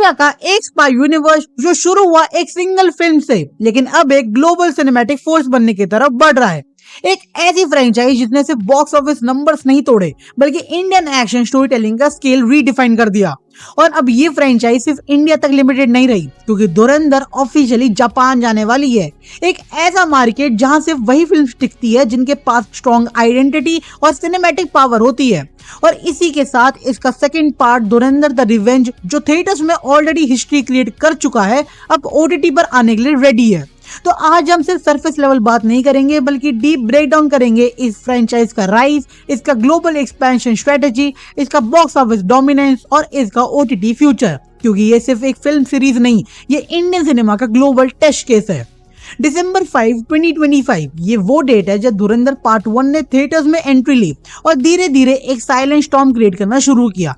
India का एक spy universe जो शुरू हुआ एक सिंगल फिल्म से लेकिन अब एक ग्लोबल सिनेमैटिक फोर्स बनने की तरफ बढ़ रहा है। एक ऐसी फ्रेंचाइज जिसने सिर्फ बॉक्स ऑफिस नंबर्स नहीं तोड़े बल्कि इंडियन एक्शन स्टोरी टेलिंग का स्केल रीडिफाइन कर दिया। और अब ये फ्रेंचाइज सिर्फ इंडिया तक लिमिटेड नहीं रही क्योंकि धुरंधर ऑफिशियली जापान जाने वाली है, एक ऐसा मार्केट जहां सिर्फ वही फिल्म टिकती है जिनके पास स्ट्रॉन्ग आइडेंटिटी और सिनेमैटिक पावर होती है। और इसी के साथ इसका second part Dhurandhar the revenge जो थिएटर्स में ऑलरेडी हिस्ट्री क्रिएट कर चुका है अब ओटीटी पर आने के लिए रेडी है। तो आज हम सिर्फ सरफेस लेवल बात नहीं करेंगे बल्कि डीप ब्रेकडाउन करेंगे इस फ्रेंचाइज का राइज, इसका ग्लोबल एक्सपेंशन स्ट्रेटेजी, इसका बॉक्स ऑफिस डोमिनेंस और इसका ओटीटी फ्यूचर, क्योंकि ये सिर्फ एक फिल्म सीरीज नहीं, ये इंडियन सिनेमा का ग्लोबल टेस्ट केस है। दिसंबर 5, 2025 ये वो डेट है जब धुरंधर पार्ट 1 ने थिएटर्स में एंट्री ली और धीरे धीरे एक साइलेंट स्टॉर्म क्रिएट करना शुरू किया।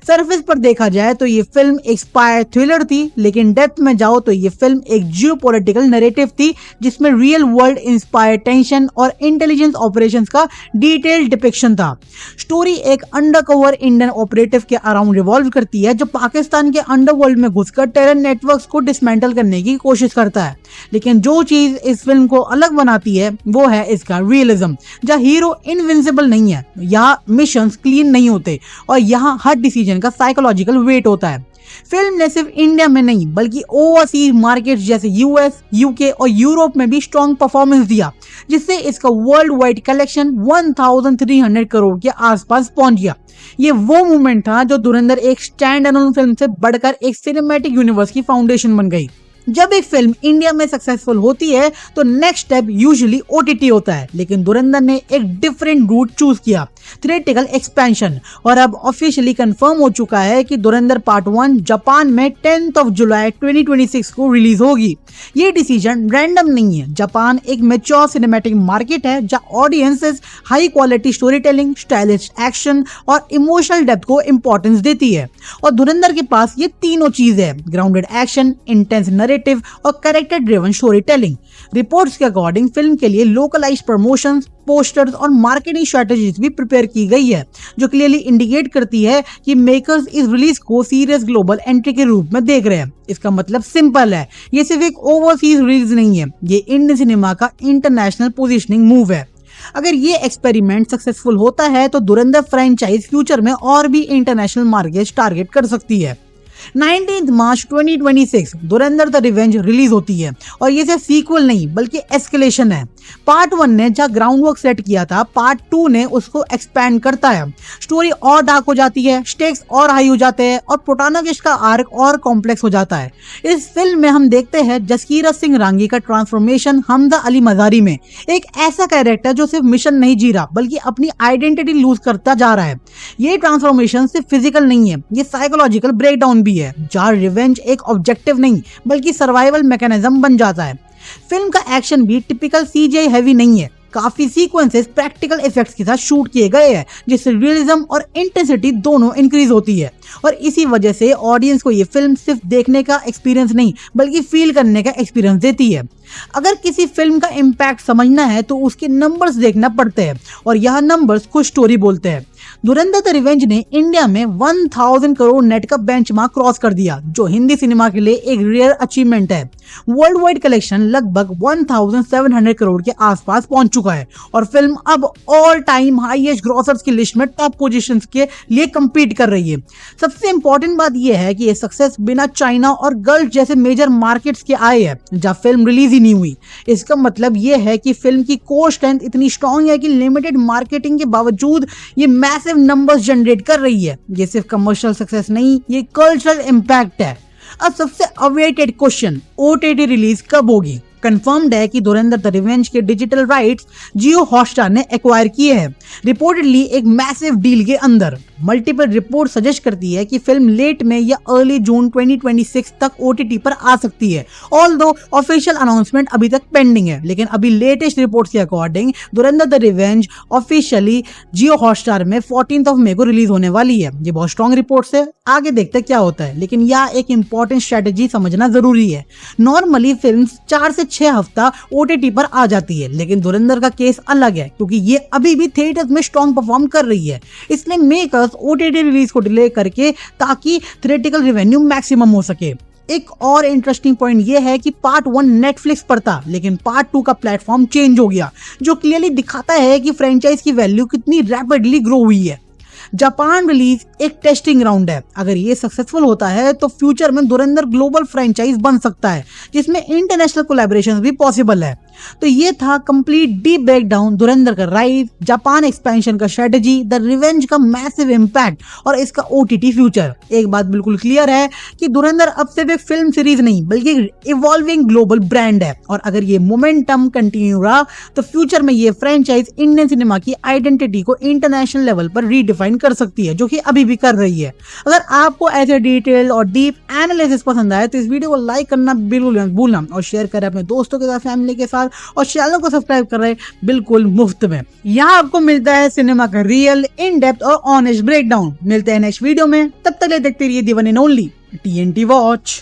सरफेस पर देखा जाए तो ये फिल्म एक स्पाई थ्रिलर थी, लेकिन डेप्थ में जाओ तो ये फिल्म एक जियोपॉलिटिकल नैरेटिव थी जिसमें रियल वर्ल्ड इंस्पायर्ड टेंशन और इंटेलिजेंस ऑपरेशंस का डिटेल्ड डिपिक्शन था। स्टोरी एक अंडरकवर इंडियन ऑपरेटिव के अराउंड रिवॉल्व करती है जो पाकिस्तान के अंडरवर्ल्ड में घुसकर टेरर नेटवर्क्स को डिसमेंटल करने की कोशिश करता है। लेकिन जो चीज इस फिल्म को अलग बनाती है वो है इसका रियलिज्म, जहाँ हीरो इनविंसिबल नहीं है, यहाँ मिशंस क्लीन नहीं होते और यहाँ हर डिसीजन का साइकोलॉजिकल वेट होता है। फिल्म ने सिर्फ इंडिया में नहीं बल्कि ओवरसीज मार्केट्स जैसे यूएस, यूके और यूरोप में भी स्ट्रॉन्ग परफॉर्मेंस दिया, जिससे इसका वर्ल्ड वाइड कलेक्शन 1300 करोड़ के आसपास पहुंच गया। ये वो मूवमेंट था जो धुरंधर एक स्टैंड अलोन फिल्म से बढ़कर एक सिनेमैटिक यूनिवर्स की फाउंडेशन बन गई। जब एक फिल्म इंडिया में सक्सेसफुल होती है तो नेक्स्ट स्टेप यूजुअली ओटीटी होता है, लेकिन धुरंधर ने एक डिफरेंट रूट चूज किया, थिएट्रिकल एक्सपेंशन। और अब ऑफिशियली कंफर्म हो चुका है कि धुरंधर पार्ट 1 जापान में 10 जुलाई 2026 को रिलीज होगी। ये डिसीजन रैंडम नहीं है। जापान एक मैच्योर सिनेमैटिक मार्केट है जहां audiences high quality story telling, stylish action और इमोशनल डेप्थ को इंपॉर्टेंस देती है। और धुरंधर के पास ये तीनों चीज है, ग्राउंडेड एक्शन, इंटेंस नैरेटिव और character driven story telling. Reports के अकॉर्डिंग फिल्म के लिए लोकलाइज्ड प्रमोशंस, पोस्टर्स और मार्केटिंग स्ट्रेटेजीज भी प्रिपेयर की गई है, जो क्लियरली इंडिकेट करती है कि मेकर्स इस रिलीज को सीरियस ग्लोबल एंट्री के रूप में देख रहे हैं। इसका मतलब सिंपल है, ये सिर्फ एक ओवरसीज रिलीज नहीं है, ये इंडियन सिनेमा का इंटरनेशनल पोजीशनिंग मूव है। अगर ये एक्सपेरिमेंट सक्सेसफुल होता है तो धुरंधर फ्रेंचाइज फ्यूचर में और भी इंटरनेशनल मार्केट टारगेट कर सकती है। 19 मार्च 2026 धुरंधर द रिवेंज रिलीज होती है और ये सिर्फ सीक्वल नहीं बल्कि एस्केलेशन है। पार्ट 1 ने जहां ग्राउंड वर्क सेट किया था, पार्ट 2 ने उसको एक्सपैंड करता है। स्टोरी और डार्क हो जाती है, स्टेक्स और हाई हो जाते हैं और प्रोटैगनिस्ट का आर्क और कॉम्प्लेक्स हो जाता है। इस फिल्म में हम देखते हैं जसकीरत सिंह रांगी का ट्रांसफॉर्मेशन हमजा अली मजारी में, एक ऐसा कैरेक्टर जो सिर्फ मिशन नहीं जी रहा बल्कि अपनी आइडेंटिटी लूज करता जा रहा है। ये ट्रांसफॉर्मेशन सिर्फ फिजिकल नहीं है, ये साइकोलॉजिकल ब्रेकडाउन भी है, जहां रिवेंज एक ऑब्जेक्टिव नहीं बल्कि सर्वाइवल मैकेनिज्म बन जाता है। फिल्म का एक्शन भी टिपिकल सीजीआई हैवी नहीं है, काफी सीक्वेंसेस प्रैक्टिकल इफेक्ट्स के साथ शूट किए गए हैं जिससे रियलिज्म और इंटेंसिटी दोनों इंक्रीज होती है। और इसी वजह से ऑडियंस को ये फिल्म सिर्फ देखने का एक्सपीरियंस नहीं बल्कि फील करने का एक्सपीरियंस देती है। अगर किसी फिल्म का इम्पैक्ट समझना है तो उसके नंबर्स देखना पड़ते हैं और यह नंबर्स कुछ स्टोरी बोलते हैं। धुरंधर द रिवेंज ने इंडिया में 1000 करोड़ नेट का बेंचमार्क क्रॉस कर दिया, जो हिंदी सिनेमा के लिए एक रेयर अचीवमेंट है। वर्ल्ड वाइड कलेक्शन लगभग 1700 करोड़ के आसपास पहुंच चुका है और फिल्म अब ऑल टाइम हाईएस्ट ग्रॉसर्स की लिस्ट में टॉप पोजीशंस के लिए compete कर रही है। सबसे इंपॉर्टेंट बात यह है कि ये सक्सेस बिना चाइना और गल्फ जैसे मेजर मार्केट्स के आए है जहां फिल्म रिलीज ही नहीं हुई। इसका मतलब यह है कि फिल्म की कोर स्ट्रेंथ इतनी स्ट्रॉन्ग है कि लिमिटेड मार्केटिंग के बावजूद ये मैसिव नंबर्स जनरेट कर रही है। ये सिर्फ कमर्शियल सक्सेस नहीं, ये कल्चरल इंपैक्ट है। अब सबसे अवेटेड क्वेश्चन, ओटीटी रिलीज कब होगी? कंफर्म्ड है कि धुरंधर द रिवेंज के डिजिटल राइट्स जियो हॉटस्टार ने एक्वायर किए हैं, रिपोर्टेडली एक मैसिव डील के अंदर। मल्टीपल रिपोर्ट सजेस्ट करती है कि फिल्म लेट में या अर्ली जून 2026 तक ओटीटी पर आ सकती है, ऑल्दो ऑफिशियल अनाउंसमेंट अभी तक पेंडिंग है। लेकिन अभी लेटेस्ट रिपोर्ट्स के according Dhurandhar the revenge officially Jio Hotstar में 14 मई को रिलीज होने वाली है। ये बहुत स्ट्रॉन्ग रिपोर्ट्स है, आगे देखते हैं क्या होता है। लेकिन यह एक इंपॉर्टेंट स्ट्रेटेजी समझना जरूरी है। नॉर्मली फिल्म 4 से 6 हफ्ता ओटीटी पर आ जाती है, लेकिन धुरंधर का केस अलग है क्योंकि ये अभी भी थिएटर्स में स्ट्रॉन्ग परफॉर्म कर रही है। इसलिए मेकर्स प्लस ओटीटी रिलीज को डिले करके ताकि थिएट्रिकल रेवेन्यू मैक्सिमम हो सके। एक और इंटरेस्टिंग पॉइंट ये है कि पार्ट 1 नेटफ्लिक्स पर था, लेकिन पार्ट 2 का प्लेटफॉर्म चेंज हो गया, जो क्लियरली दिखाता है कि फ्रेंचाइज की वैल्यू कितनी रैपिडली ग्रो हुई है। जापान रिलीज एक टेस्टिंग ग्राउंड है। अगर ये सक्सेसफुल होता है तो फ्यूचर में धुरंधर ग्लोबल फ्रेंचाइज बन सकता है, जिसमें इंटरनेशनल कोलैबोरेशन भी पॉसिबल है। तो ये था कंप्लीट डीप ब्रेकडाउन धुरंधर का राइज, जापान एक्सपेंशन का स्ट्रेटजी, द रिवेंज का मैसिव इंपैक्ट और इसका ओटीटी फ्यूचर। एक बात बिल्कुल क्लियर है कि धुरंधर अब सिर्फ एक फिल्म सीरीज नहीं बल्कि इवॉल्विंग ग्लोबल ब्रांड है, और अगर ये मोमेंटम कंटिन्यू रहा तो फ्यूचर में ये फ्रेंचाइज इंडियन सिनेमा की आइडेंटिटी को इंटरनेशनल लेवल पर रीडिफाइन कर सकती है, जो कि अभी भी कर रही है। अगर आपको ऐसे डिटेल और डीप एनालिसिस पसंद आए तो इस वीडियो को लाइक करना बिल्कुल मत भूलना और शेयर करें अपने दोस्तों के साथ, फैमिली के साथ, और चैनल को सब्सक्राइब कर रहे बिल्कुल मुफ्त में। यहाँ आपको मिलता है सिनेमा का रियल, इन डेप्थ और ऑनेस्ट ब्रेकडाउन। मिलते हैं नेक्स्ट वीडियो में, तब तक देखते रहिए the one and only TNT watch.